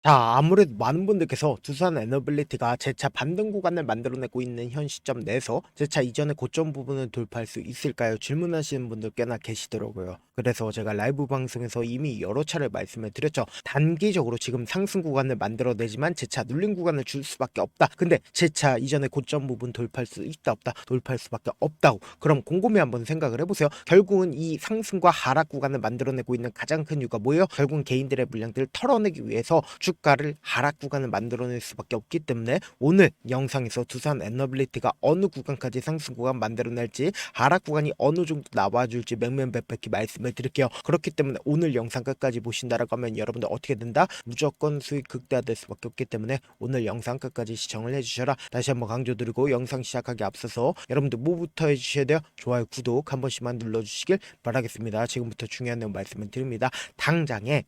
자, 아무래도 많은 분들께서 두산 에너빌리티가 재차 반등 구간을 만들어내고 있는 현 시점 내에서 재차 이전의 고점 부분을 돌파할 수 있을까요? 질문하시는 분들 꽤나 계시더라고요. 그래서 제가 라이브 방송에서 이미 여러 차례 말씀을 드렸죠. 단기적으로 지금 상승 구간을 만들어내지만 재차 눌린 구간을 줄 수밖에 없다. 근데 재차 이전의 고점 부분 돌파할 수 있다 없다? 돌파할 수밖에 없다고. 그럼 곰곰이 한번 생각을 해보세요. 결국은 이 상승과 하락 구간을 만들어내고 있는 가장 큰 이유가 뭐예요? 결국은 개인들의 물량들을 털어내기 위해서 주가를 하락 구간을 만들어낼 수밖에 없기 때문에 오늘 영상에서 두산 에너빌리티가 어느 구간까지 상승 구간 만들어낼지 하락 구간이 어느 정도 나와줄지 맹맹백백히 말씀을 드릴게요. 그렇기 때문에 오늘 영상 끝까지 보신다라고 하면 여러분들 어떻게 된다? 무조건 수익 극대화될 수밖에 없기 때문에 오늘 영상 끝까지 시청을 해주셔라. 다시 한번 강조드리고 영상 시작하기 앞서서 여러분들 뭐부터 해주셔야 돼요? 좋아요, 구독 한 번씩만 눌러주시길 바라겠습니다. 지금부터 중요한 내용 말씀을 드립니다. 당장에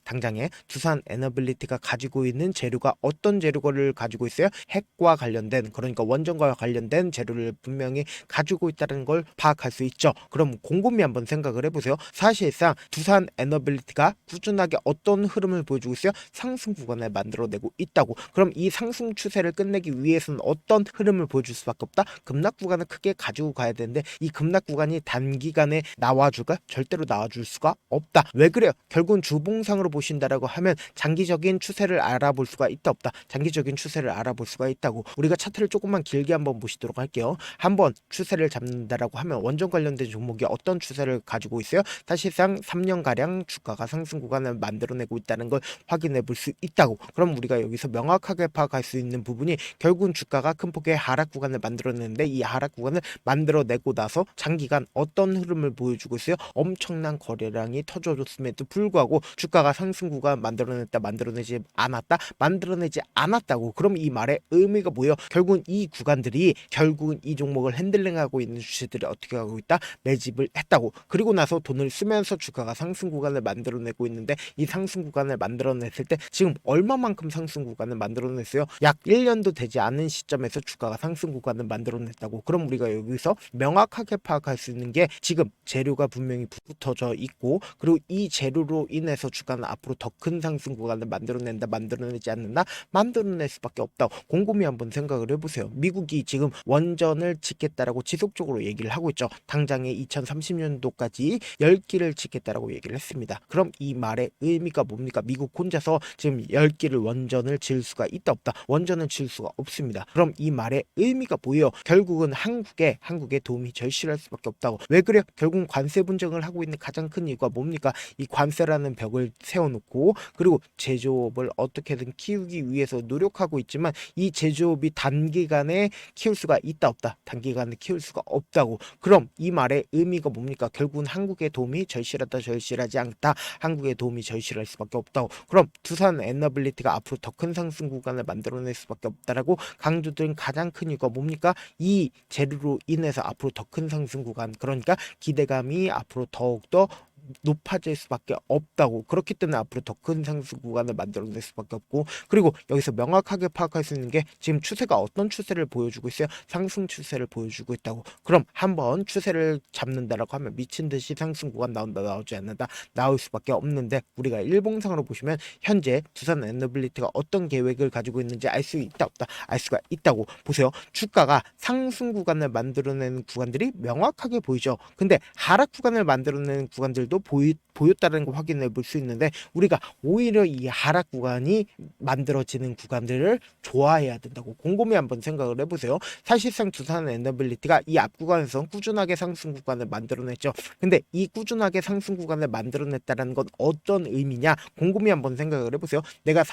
두산 에너빌리티가 가지고 있는 재료가 어떤 재료를 가지고 있어요? 핵과 관련된, 그러니까 원전과 관련된 재료를 분명히 가지고 있다는 걸 파악할 수 있죠. 그럼 곰곰이 한번 생각을 해보세요. 사실상 두산 에너빌리티가 꾸준하게 어떤 흐름을 보여주고 있어요? 상승 구간을 만들어내고 있다고. 그럼 이 상승 추세를 끝내기 위해서는 어떤 흐름을 보여줄 수밖에 없다? 급락 구간을 크게 가지고 가야 되는데 이 급락 구간이 단기간에 나와줄까? 절대로 나와줄 수가 없다. 왜 그래요? 결국은 주봉상으로 보신다라고 하면 장기적인 추세를 알아볼 수가 있다 없다? 장기적인 추세를 알아볼 수가 있다고. 우리가 차트를 조금만 길게 한번 보시도록 할게요. 한번 추세를 잡는다라고 하면 원전 관련된 종목이 어떤 추세를 가지고 있어요? 사실상 3년가량 주가가 상승 구간을 만들어내고 있다는 걸 확인해 볼 수 있다고. 그럼 우리가 여기서 명확하게 파악할 수 있는 부분이 결국은 주가가 큰 폭의 하락 구간을 만들어내는데 이 하락 구간을 만들어내고 나서 장기간 어떤 흐름을 보여주고 있어요? 엄청난 거래량이 터져줬음에도 불구하고 주가가 상승 구간 만들어내지 않았다고. 그럼 이 말의 의미가 뭐예요? 결국은 이 구간들이 결국은 이 종목을 핸들링하고 있는 주체들이 어떻게 하고 있다? 매집을 했다고. 그리고 나서 돈을 쓰면서 주가가 상승 구간을 만들어내고 있는데 이 상승 구간을 만들어냈을 때 지금 얼마만큼 상승 구간을 만들어냈어요? 약 1년도 되지 않은 시점에서 주가가 상승 구간을 만들어냈다고. 그럼 우리가 여기서 명확하게 파악할 수 있는 게 지금 재료가 분명히 붙어져 있고 그리고 이 재료로 인해서 주가는 앞으로 더 큰 상승 구간을 만들어내지 않는다? 만들어낼 수밖에 없다고. 곰곰이 한번 생각을 해보세요. 미국이 지금 원전을 짓겠다라고 지속적으로 얘기를 하고 있죠. 당장에 2030년도까지 10기를 짓겠다라고 얘기를 했습니다. 그럼 이 말의 의미가 뭡니까? 미국 혼자서 지금 10기를 원전을 지을 수가 있다 없다? 원전을 지을 수가 없습니다. 그럼 이 말의 의미가 뭐예요? 결국은 한국에 도움이 절실할 수밖에 없다고. 왜 그래요? 결국은 관세 분쟁을 하고 있는 가장 큰 이유가 뭡니까? 이 관세라는 벽을 세워놓고 그리고 제조업을 어떻게든 키우기 위해서 노력하고 있지만 이 제조업이 단기간에 키울 수가 있다 없다? 단기간에 키울 수가 없다고. 그럼 이 말의 의미가 뭡니까? 결국은 한국의 도움이 절실하다 절실하지 않다? 한국의 도움이 절실할 수밖에 없다고. 그럼 두산 에너빌리티가 앞으로 더 큰 상승 구간을 만들어낼 수밖에 없다라고 강조드린 가장 큰 이유가 뭡니까? 이 재료로 인해서 앞으로 더 큰 상승 구간, 그러니까 기대감이 앞으로 더욱더 높아질 수밖에 없다고. 그렇기 때문에 앞으로 더 큰 상승 구간을 만들어낼 수밖에 없고 그리고 여기서 명확하게 파악할 수 있는 게 지금 추세가 어떤 추세를 보여주고 있어요? 상승 추세를 보여주고 있다고. 그럼 한번 추세를 잡는다라고 하면 미친 듯이 상승 구간 나온다 나오지 않는다? 나올 수밖에 없는데 우리가 일봉상으로 보시면 현재 두산 에너빌리티가 어떤 계획을 가지고 있는지 알 수 있다 없다? 알 수가 있다고. 보세요. 주가가 상승 구간을 만들어내는 구간들이 명확하게 보이죠. 근데 하락 구간을 만들어내는 구간들도 보였다는 걸 확인해 볼 수 있는데 우리가 오히려 이 하락 구간이 만들어지는 구간들을 좋아해야 된다고. 곰곰이 한번 생각을 해보세요. 사실상 두산 에너빌리티가 이 앞 구간에서 꾸준하게 상승 구간을 만들어냈죠. 근데 이 꾸준하게 상승 구간을 만들어냈다는 건 어떤 의미냐? 곰곰이 한번 생각을 해보세요. 내가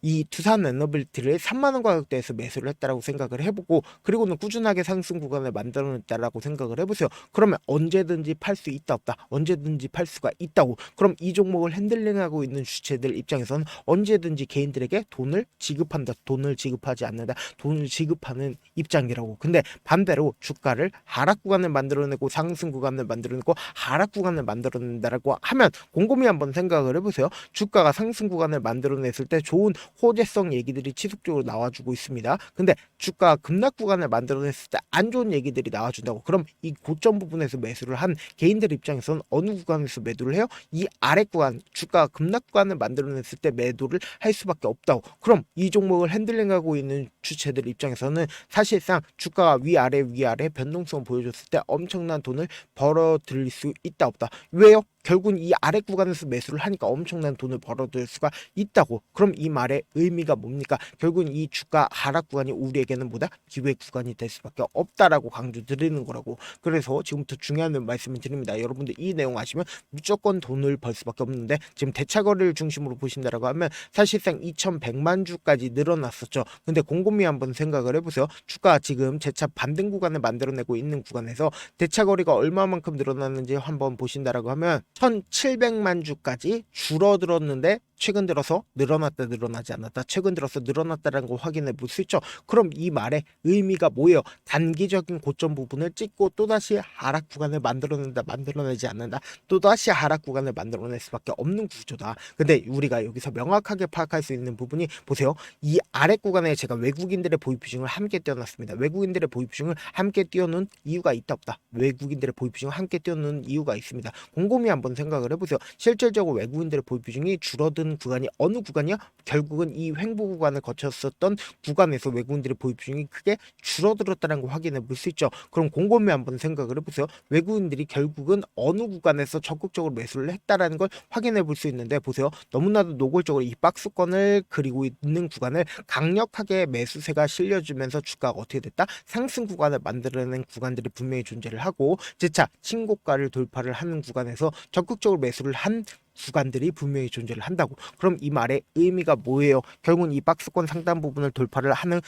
이 두산 에너빌리티를 3만원 가격대에서 매수를 했다라고 생각을 해보고 그리고는 꾸준하게 상승 구간을 만들어냈다라고 생각을 해보세요. 그러면 언제든지 팔 수 있다 없다? 언제든지 팔 수가 있다고. 그럼 이 종목을 핸들링하고 있는 주체들 입장에서는 언제든지 개인들에게 돈을 지급한다, 돈을 지급하지 않는다, 돈을 지급하는 입장이라고. 근데 반대로 주가를 하락 구간을 만들어내고 상승 구간을 만들어내고 하락 구간을 만들어낸다라고 하면 곰곰이 한번 생각을 해보세요. 주가가 상승 구간을 만들어냈을 때 좋은 호재성 얘기들이 지속적으로 나와주고 있습니다. 근데 주가 급락 구간을 만들어냈을 때 안 좋은 얘기들이 나와준다고. 그럼 이 고점 부분에서 매수를 한 개인들 입장에서는 어느 구간에서 구간에서 매도를 해요? 이 아래 구간, 주가 급락 구간을 만들어냈을 때 매도를 할 수밖에 없다고. 그럼 이 종목을 핸들링하고 있는 주체들 입장에서는 사실상 주가가 위아래 변동성을 보여줬을 때 엄청난 돈을 벌어들일 수 있다 없다. 왜요? 결국은 이 아래 구간에서 매수를 하니까 엄청난 돈을 벌어들일 수가 있다고. 그럼 이 말의 의미가 뭡니까? 결국은 이 주가 하락 구간이 우리에게는 뭐다? 기회 구간이 될 수밖에 없다라고 강조드리는 거라고. 그래서 지금부터 중요한 말씀을 드립니다. 여러분들 이 내용 아시면 무조건 돈을 벌 수밖에 없는데, 지금 대차거래를 중심으로 보신다라고 하면 사실상 2100만 주까지 늘어났었죠. 근데 곰곰이 한번 생각을 해보세요. 주가 지금 재차 반등 구간을 만들어내고 있는 구간에서 대차거래가 얼마만큼 늘어났는지 한번 보신다라고 하면 1700만 주까지 줄어들었는데 최근 들어서 늘어났다 늘어나지 않았다, 최근 들어서 늘어났다라는 걸 확인해 볼 수 있죠. 그럼 이 말의 의미가 뭐예요? 단기적인 고점 부분을 찍고 또다시 하락 구간을 만들어낸다 만들어내지 않는다, 또다시 하락 구간을 만들어낼 수밖에 없는 구조다. 근데 우리가 여기서 명확하게 파악할 수 있는 부분이, 보세요. 이 아래 구간에 제가 외국인들의 보유 비중을 함께 띄워놨습니다. 외국인들의 보유 비중을 함께 띄워놓은 이유가 있다 없다? 외국인들의 보유 비중을 함께 띄워놓은 이유가 있습니다. 곰곰이 한번 생각을 해보세요. 실질적으로 외국인들의 보유 비중이 줄어든 구간이 어느 구간이야? 결국은 이 횡보 구간을 거쳤었던 구간에서 외국인들의 보유 비중이 크게 줄어들었다는 걸 확인해 볼 수 있죠. 그럼 곰곰이 한번 생각을 해보세요. 외국인들이 결국은 어느 구간에서 적극적으로 매수를 했다라는 걸 확인해 볼 수 있는데, 보세요. 너무나도 노골적으로 이 박스권을 그리고 있는 구간을 강력하게 매수세가 실려주면서 주가가 어떻게 됐다? 상승 구간을 만들어낸 구간들이 분명히 존재를 하고, 재차 신고가를 돌파를 하는 구간에서 적극적으로 매수를 한 구간들이 분명히 존재를 한다고. 그럼 이 말의 의미가 뭐예요? 결국은 이 박스권 상단 부분을 돌파를 하는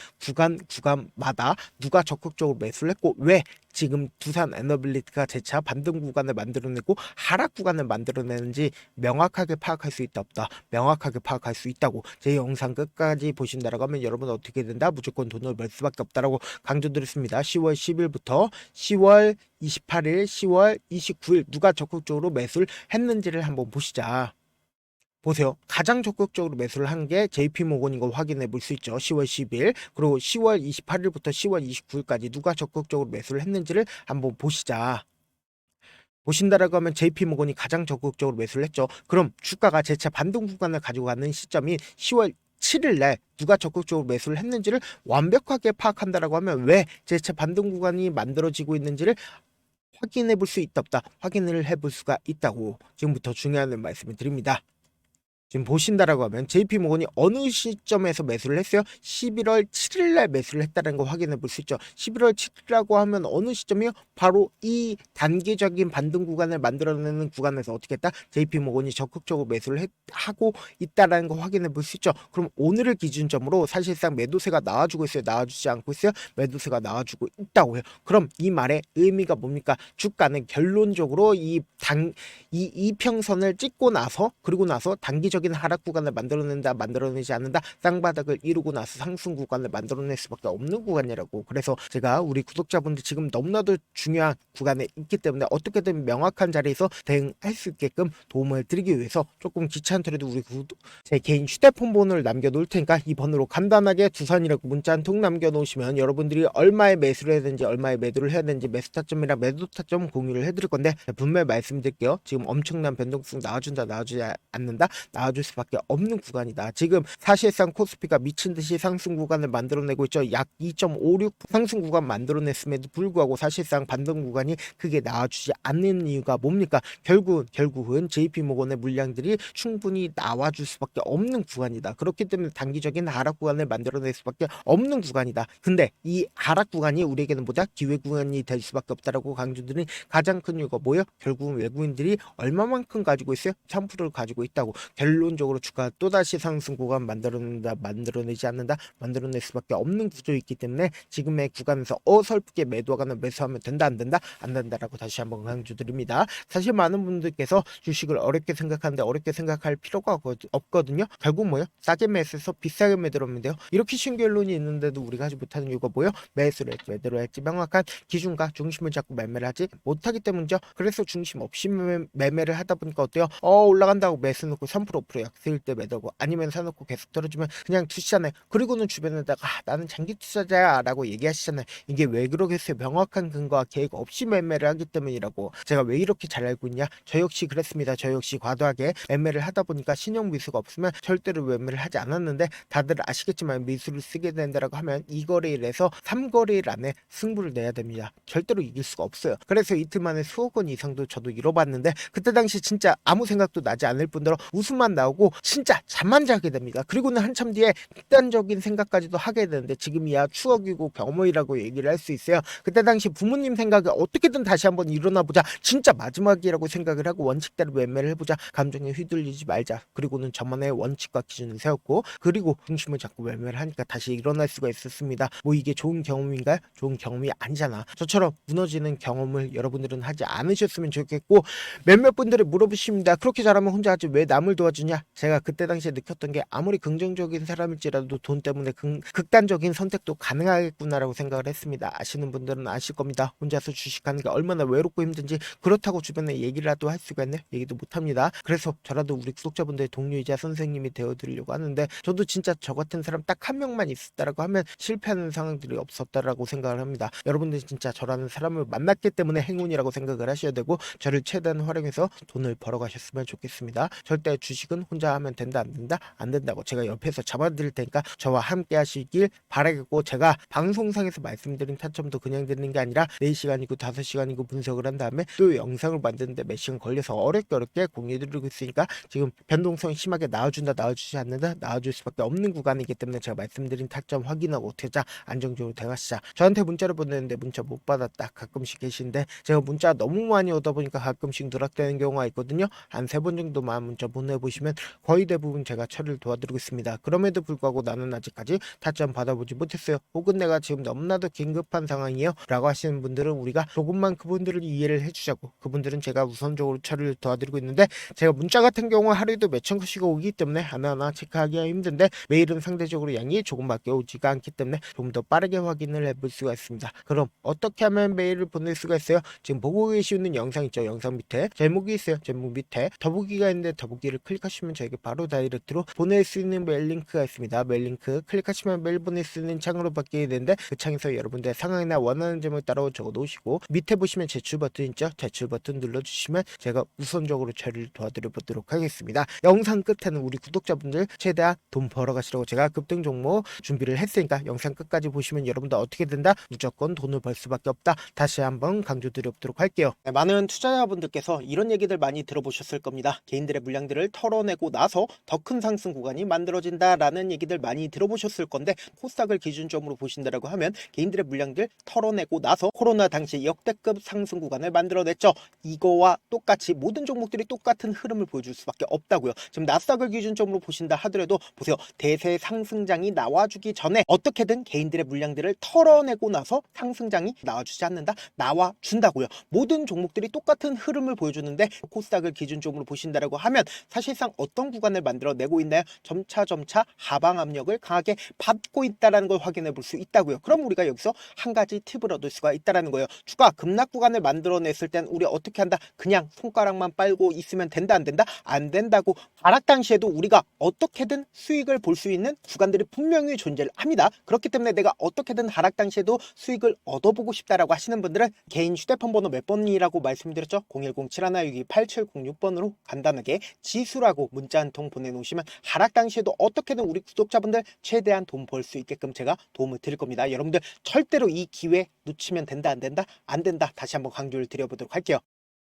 구간마다 누가 적극적으로 매수를 했고, 왜 지금 두산 에너빌리티가 재차 반등 구간을 만들어내고 하락 구간을 만들어내는지 명확하게 파악할 수 있다 없다? 명확하게 파악할 수 있다고. 제 영상 끝까지 보신다라고 하면 여러분 어떻게 된다? 무조건 돈을 벌 수밖에 없다라고 강조드렸습니다. 10월 10일부터 10월 28일, 10월 29일 누가 적극적으로 매수를 했는지를 한번 보시자. 보세요. 가장 적극적으로 매수를 한 게 JP모건인 걸 확인해 볼 수 있죠. 10월 10일, 그리고 10월 28일부터 10월 29일까지 누가 적극적으로 매수를 했는지를 한번 보시자. 보신다라고 하면 JP모건이 가장 적극적으로 매수를 했죠. 그럼 주가가 재차 반등 구간을 가지고 가는 시점인 10월 7일 날 누가 적극적으로 매수를 했는지를 완벽하게 파악한다라고 하면 왜 재차 반등 구간이 만들어지고 있는지를 확인해 볼 수 있다 없다? 확인을 해볼 수가 있다고 지금부터 중요한 말씀을 드립니다. 지금 보신다라고 하면 JP모건이 어느 시점에서 매수를 했어요? 11월 7일 날 매수를 했다는 거 확인해 볼 수 있죠. 11월 7일이라고 하면 어느 시점이요? 바로 이 단기적인 반등 구간을 만들어내는 구간에서 어떻게 했다? JP모건이 적극적으로 매수를 하고 있다는 거 확인해 볼 수 있죠. 그럼 오늘을 기준점으로 사실상 매도세가 나와주고 있어요? 나와주지 않고 있어요? 매도세가 나와주고 있다고 해요. 그럼 이 말의 의미가 뭡니까? 주가는 결론적으로 이 이평선을 찍고 나서, 그리고 나서 단기적인 하락 구간을 만들어낸다 만들어내지 않는다, 쌍바닥을 이루고 나서 상승 구간을 만들어낼 수밖에 없는 구간이라고. 그래서 제가 우리 구독자분들 지금 너무나도 중요한 구간에 있기 때문에 어떻게든 명확한 자리에서 대응할 수 있게끔 도움을 드리기 위해서 조금 귀찮더라도 제 개인 휴대폰 번호를 남겨놓을 테니까 이 번호로 간단하게 두산이라고 문자 한 통 남겨놓으시면 여러분들이 얼마에 매수를 해야 되는지, 얼마에 매도를 해야 되는지, 매수 타점이랑 매도 타점 공유를 해드릴 건데, 분명히 말씀드릴게요. 지금 엄청난 변동성 나와준다 나와주지 않는다, 나와줄 수밖에 없는 구간이다. 지금 사실상 코스피가 미친듯이 상승 구간을 만들어내고 있죠. 약 2.56 상승 구간 만들어냈음에도 불구하고 사실상 반등 구간이 크게 나와주지 않는 이유가 뭡니까? 결국은 JP모건의 물량들이 충분히 나와줄 수밖에 없는 구간이다. 그렇기 때문에 단기적인 하락 구간을 만들어낼 수밖에 없는 구간이다. 근데 이 하락 구간이 우리에게는 보다 기회 구간이 될 수밖에 없다라고 강조드린 가장 큰 이유가 뭐예요? 결국은 외국인들이 얼마만큼 가지고 있어요? 3%를 가지고 있다고. 결론적으로 주가 또다시 상승 구간 만들어낸다 만들어내지 않는다, 만들어낼 수밖에 없는 구조이기 때문에 지금의 구간에서 어설프게 매도하거나 매수하면 된다 안 된다 안 된다라고 다시 한번 강조드립니다. 사실 많은 분들께서 주식을 어렵게 생각하는데 어렵게 생각할 필요가 없거든요. 결국 뭐예요? 싸게 매수해서 비싸게 매도하면 돼요. 이렇게 쉬운 결론이 있는데도 우리가 하지 못하는 이유가 뭐예요? 매수를 할지 매도를 할지 명확한 기준과 중심을 잡고 매매를 하지 못하기 때문이죠. 그래서 중심 없이 매매를 하다 보니까 어때요? 올라간다고 매수 놓고 3% 옆으로 약세일 때 매도고 아니면 사놓고 계속 떨어지면 그냥 투시잖아요. 그리고는 주변에다가 나는 장기 투자자야 라고 얘기하시잖아요. 이게 왜 그러겠어요? 명확한 근거와 계획 없이 매매를 하기 때문이라고. 제가 왜 이렇게 잘 알고 있냐? 저 역시 그랬습니다. 저 역시 과도하게 매매를 하다 보니까 신용 미수가 없으면 절대로 매매를 하지 않았는데, 다들 아시겠지만 미수를 쓰게 된다라고 하면 2거래일 에서 3거래일 안에 승부를 내야 됩니다. 절대로 이길 수가 없어요. 그래서 이틀 만에 수억 원 이상도 저도 잃어봤는데, 그때 당시 진짜 아무 생각도 나지 않을 뿐더러 웃음만 나오고 진짜 잠만 자게 됩니다. 그리고는 한참 뒤에 극단적인 생각까지도 하게 되는데, 지금이야 추억이고 경험이라고 얘기를 할 수 있어요. 그때 당시 부모님 생각에 어떻게든 다시 한번 일어나 보자, 진짜 마지막이라고 생각을 하고 원칙대로 매매를 해보자, 감정에 휘둘리지 말자, 그리고는 저만의 원칙과 기준을 세웠고, 그리고 중심을 잡고 매매를 하니까 다시 일어날 수가 있었습니다. 뭐 이게 좋은 경험인가요? 좋은 경험이 아니잖아. 저처럼 무너지는 경험을 여러분들은 하지 않으셨으면 좋겠고, 몇몇 분들이 물어보십니다. 그렇게 잘하면 혼자 하지 왜 남을 도와주냐? 제가 그때 당시에 느꼈던 게, 아무리 긍정적인 사람일지라도 돈 때문에 극단적인 선택도 가능하겠구나라고 생각을 했습니다. 아시는 분들은 아실 겁니다. 혼자서 주식하는 게 얼마나 외롭고 힘든지. 그렇다고 주변에 얘기라도 할 수가 있네? 얘기도 못합니다. 그래서 저라도 우리 구독자분들의 동료이자 선생님이 되어드리려고 하는데, 저도 진짜 저 같은 사람 딱 한 명만 있었다라고 하면 실패하는 상황들이 없었다라고 생각을 합니다. 여러분들 진짜 저라는 사람을 만났기 때문에 행운이라고 생각을 하셔야 되고, 저를 최대한 활용해서 돈을 벌어가셨으면 좋겠습니다. 절대 주식은 혼자 하면 된다 안 된다? 안 된다고 제가 옆에서 잡아드릴 테니까 저와 함께 하시길 바라겠고, 제가 방송상에서 말씀드린 타점도 그냥 듣는 게 아니라 4시간이고 5시간이고 분석을 한 다음에 또 영상을 만드는데 몇 시간 걸려서 어렵게 공유해드리고 있으니까, 지금 변동성이 심하게 나와준다 나와주지 않는다, 나와줄 수밖에 없는 구간이기 때문에 제가 말씀드린 타점 확인하고 투자 안정적으로 대화시작. 저한테 문자를 보내는데 문자 못 받았다 가끔씩 계신데, 제가 문자 너무 많이 오다 보니까 가끔씩 누락되는 경우가 있거든요. 한 3번 정도만 문자 보내보시면 거의 대부분 제가 처리를 도와드리고 있습니다. 그럼에도 불구하고 나는 아직까지 타점 받아보지 못했어요, 혹은 내가 지금 너무나도 긴급한 상황이에요 라고 하시는 분들은, 우리가 조금만 그분들을 이해를 해주자고, 그분들은 제가 우선적으로 처리를 도와드리고 있는데, 제가 문자 같은 경우 하루에도 몇천 건씩 오기 때문에 하나하나 체크하기가 힘든데, 메일은 상대적으로 양이 조금밖에 오지가 않기 때문에 좀 더 빠르게 확인을 해볼 수가 있습니다. 그럼 어떻게 하면 메일을 보낼 수가 있어요? 지금 보고 계시는 영상 있죠? 영상 밑에 제목이 있어요. 제목 밑에 더보기가 있는데, 더보기를 클릭하시면 저에게 바로 다이렉트로 보낼 수 있는 메일 링크가 있습니다. 메일 링크 클릭하시면 메일 보낼 수 있는 창으로 바뀌게 되는데, 그 창에서 여러분들의 상황이나 원하는 제목을 따로 적어 놓으시고, 밑에 보시면 제출 버튼 있죠? 제출 버튼 눌러주시면 제가 우선적으로 처리를 도와드려 보도록 하겠습니다. 영상 끝에는 우리 구독자분들 최대한 돈 벌어가시라고 제가 급등 종목 준비를 했으니까, 영상 끝까지 보시면 여러분들 어떻게 된다? 무조건 돈을 벌 수밖에 없다. 다시 한번 강조드려보도록 할게요. 네, 많은 투자자분들께서 이런 얘기들 많이 들어보셨을 겁니다. 개인들의 물량들을 털어내고 나서 더 큰 상승 구간이 만들어진다라는 얘기들 많이 들어보셨을 건데, 코스닥을 기준점으로 보신다라고 하면 개인들의 물량들 털어내고 나서 코로나 당시 역대급 상승 구간을 만들어냈죠. 이거와 똑같이 모든 종목들이 똑같은 흐름을 보여줄 수밖에 없다고요. 지금 나스닥을 기준점으로 보신다 하더라도 보세요. 대세 상승장이 나와주기 전에 어떻게든 개인들의 물량들을 털어내고 나서 상승장이 나와주지 않는다? 나와준다고요. 모든 종목들이 똑같은 흐름을 보여주는데, 코스닥을 기준점으로 보신다라고 하면 사실상 어떤 구간을 만들어내고 있나요? 점차 하방 압력을 강하게 받고 있다는 걸 확인해 볼 수 있다고요. 그럼 우리가 여기서 한 가지 팁을 얻을 수가 있다는 거예요. 주가 급락 구간을 만들어냈을 땐 우리 어떻게 한다? 그냥 손가락만 빨고 있으면 된다 안 된다? 안 된다고. 하락 당시에도 우리가 어떻게든 수익을 볼 수 있는 구간들이 분명히 존재를 합니다. 그렇기 때문에 내가 어떻게든 하락 당시에도 수익을 얻어보고 싶다라고 하시는 분들은 개인 휴대폰 번호 몇 번이라고 말씀드렸죠? 010-7162-8706번으로 간단하게 지수라고 문자 한 통 보내놓으시면 하락 당시에도 어떻게든 우리 구독자분들 최대한 돈 벌 수 있게끔 제가 도움을 드릴 겁니다. 여러분들 절대로 이 기회 놓치면 된다 안 된다? 안 된다. 다시 한번 강조를 드려보도록 할게요.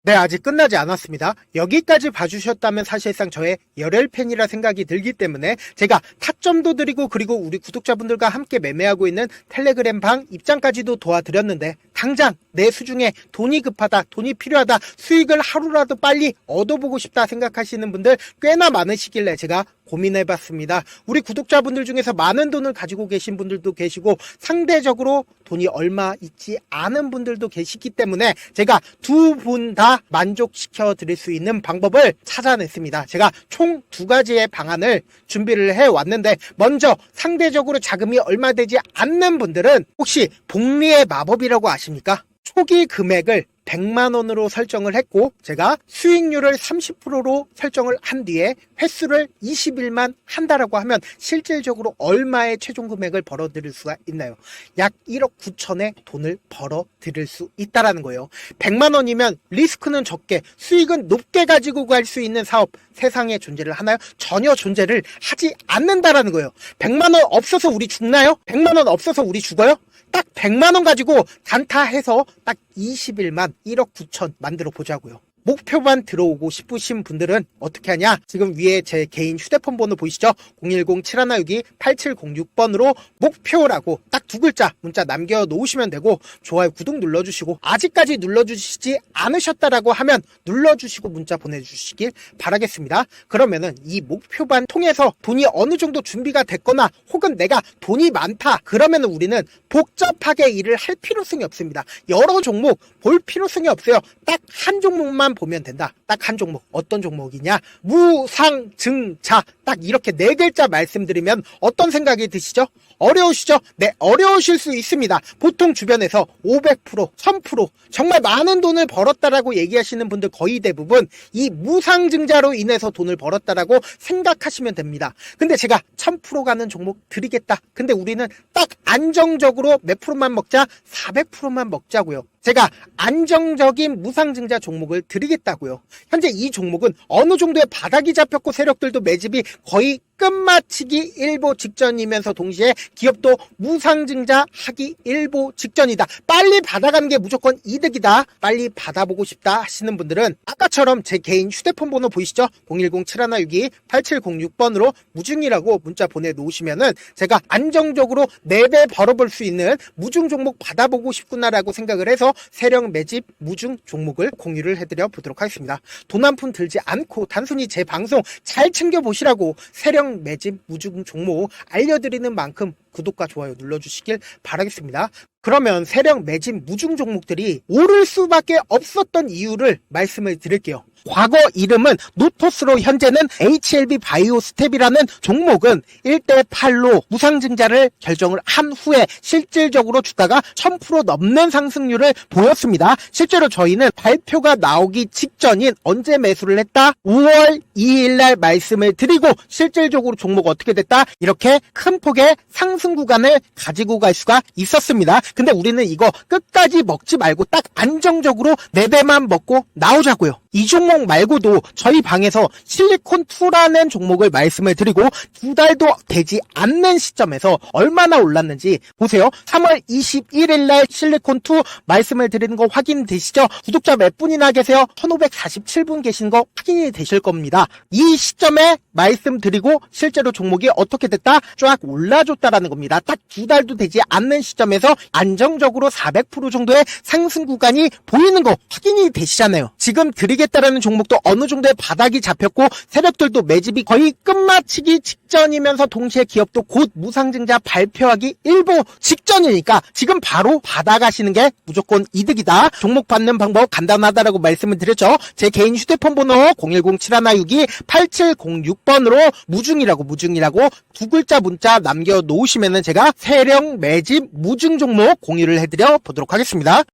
네, 아직 끝나지 않았습니다. 여기까지 봐주셨다면 사실상 저의 열혈 팬이라 생각이 들기 때문에 제가 타점도 드리고, 그리고 우리 구독자분들과 함께 매매하고 있는 텔레그램 방 입장까지도 도와드렸는데, 당장 내 수중에 돈이 급하다, 돈이 필요하다, 수익을 하루라도 빨리 얻어보고 싶다 생각하시는 분들 꽤나 많으시길래 제가 고민해봤습니다. 우리 구독자분들 중에서 많은 돈을 가지고 계신 분들도 계시고, 상대적으로 돈이 얼마 있지 않은 분들도 계시기 때문에 제가 두 분 다 만족시켜 드릴 수 있는 방법을 찾아냈습니다. 제가 총 2가지의 방안을 준비를 해왔는데, 먼저 상대적으로 자금이 얼마 되지 않는 분들은 혹시 복리의 마법이라고 아십니까? 초기 금액을 100만 원으로 설정을 했고 제가 수익률을 30%로 설정을 한 뒤에 횟수를 20일만 한다라고 하면 실질적으로 얼마의 최종 금액을 벌어들일 수가 있나요? 약 1억 9천의 돈을 벌어들일 수 있다라는 거예요. 100만 원이면 리스크는 적게 수익은 높게 가지고 갈 수 있는 사업 세상에 존재를 하나요? 전혀 존재를 하지 않는다라는 거예요. 100만 원 없어서 우리 죽나요? 100만 원 없어서 우리 죽어요? 딱 100만 원 가지고 단타해서 딱 20일만 1억 9천 만들어 보자고요. 목표만 들어오고 싶으신 분들은 어떻게 하냐? 지금 위에 제 개인 휴대폰 번호 보이시죠? 010-7162-8706번으로 목표라고 딱 두 글자 문자 남겨놓으시면 되고 좋아요, 구독 눌러주시고 아직까지 눌러주시지 않으셨다라고 하면 눌러주시고 문자 보내주시길 바라겠습니다. 그러면은 이 목표반 통해서 돈이 어느 정도 준비가 됐거나 혹은 내가 돈이 많다 그러면은 우리는 복잡하게 일을 할 필요성이 없습니다. 여러 종목 볼 필요성이 없어요. 딱 한 종목만 보면 된다. 딱 한 종목. 어떤 종목이냐? 무상증자. 딱 이렇게 네 글자 말씀드리면 어떤 생각이 드시죠? 어려우시죠? 네, 어려우실 수 있습니다. 보통 주변에서 500%, 1000% 정말 많은 돈을 벌었다라고 얘기하시는 분들 거의 대부분 이 무상증자로 인해서 돈을 벌었다라고 생각하시면 됩니다. 근데 제가 1000% 가는 종목 드리겠다. 근데 우리는 딱 안정적으로 몇 프로만 먹자? 400%만 먹자고요. 제가 안정적인 무상증자 종목을 드리겠다고요. 현재 이 종목은 어느 정도의 바닥이 잡혔고 세력들도 매집이 거의 끝마치기 일보 직전이면서 동시에 기업도 무상증자 하기 일보 직전이다. 빨리 받아가는 게 무조건 이득이다. 빨리 받아보고 싶다 하시는 분들은 아까처럼 제 개인 휴대폰 번호 보이시죠? 010-7162-8706번으로 무중이라고 문자 보내놓으시면은 제가 안정적으로 4배 벌어볼 수 있는 무중 종목 받아보고 싶구나라고 생각을 해서 세력 매집 무중 종목을 공유를 해드려 보도록 하겠습니다. 돈 한 푼 들지 않고 단순히 제 방송 잘 챙겨보시라고 세력 매집 무중 종목 알려드리는 만큼 구독과 좋아요 눌러주시길 바라겠습니다. 그러면 세력 매집 무중 종목들이 오를 수밖에 없었던 이유를 말씀을 드릴게요. 과거 이름은 노토스로 현재는 HLB 바이오스텝이라는 종목은 1대8로 무상증자를 결정을 한 후에 실질적으로 주가가 1000% 넘는 상승률을 보였습니다. 실제로 저희는 발표가 나오기 직전인 언제 매수를 했다? 5월 2일날 말씀을 드리고 실질적으로 종목 어떻게 됐다? 이렇게 큰 폭의 상승 구간을 가지고 갈 수가 있었습니다. 근데 우리는 이거 끝까지 먹지 말고 딱 안정적으로 4배만 먹고 나오자고요. 이 종목 말고도 저희 방에서 실리콘2라는 종목을 말씀을 드리고 2달도 되지 않는 시점에서 얼마나 올랐는지 보세요. 3월 21일 날 실리콘2 말씀을 드리는 거 확인되시죠? 구독자 몇 분이나 계세요? 1547분 계신 거 확인이 되실 겁니다. 이 시점에 말씀드리고 실제로 종목이 어떻게 됐다? 쫙 올라줬다라는 겁니다. 딱 2달도 되지 않는 시점에서 안정적으로 400% 정도의 상승 구간이 보이는 거 확인이 되시잖아요. 지금 드리겠다라는 종목도 어느 정도의 바닥이 잡혔고 세력들도 매집이 거의 끝마치기 직전이면서 동시에 기업도 곧 무상증자 발표하기 일보 직전이니까 지금 바로 받아가시는 게 무조건 이득이다. 종목 받는 방법 간단하다라고 말씀을 드렸죠. 제 개인 휴대폰 번호 010-7162-8706번으로 무중이라고 두 글자 문자 남겨놓으시면은 제가 세력 매집 무중 종목 공유를 해드려 보도록 하겠습니다.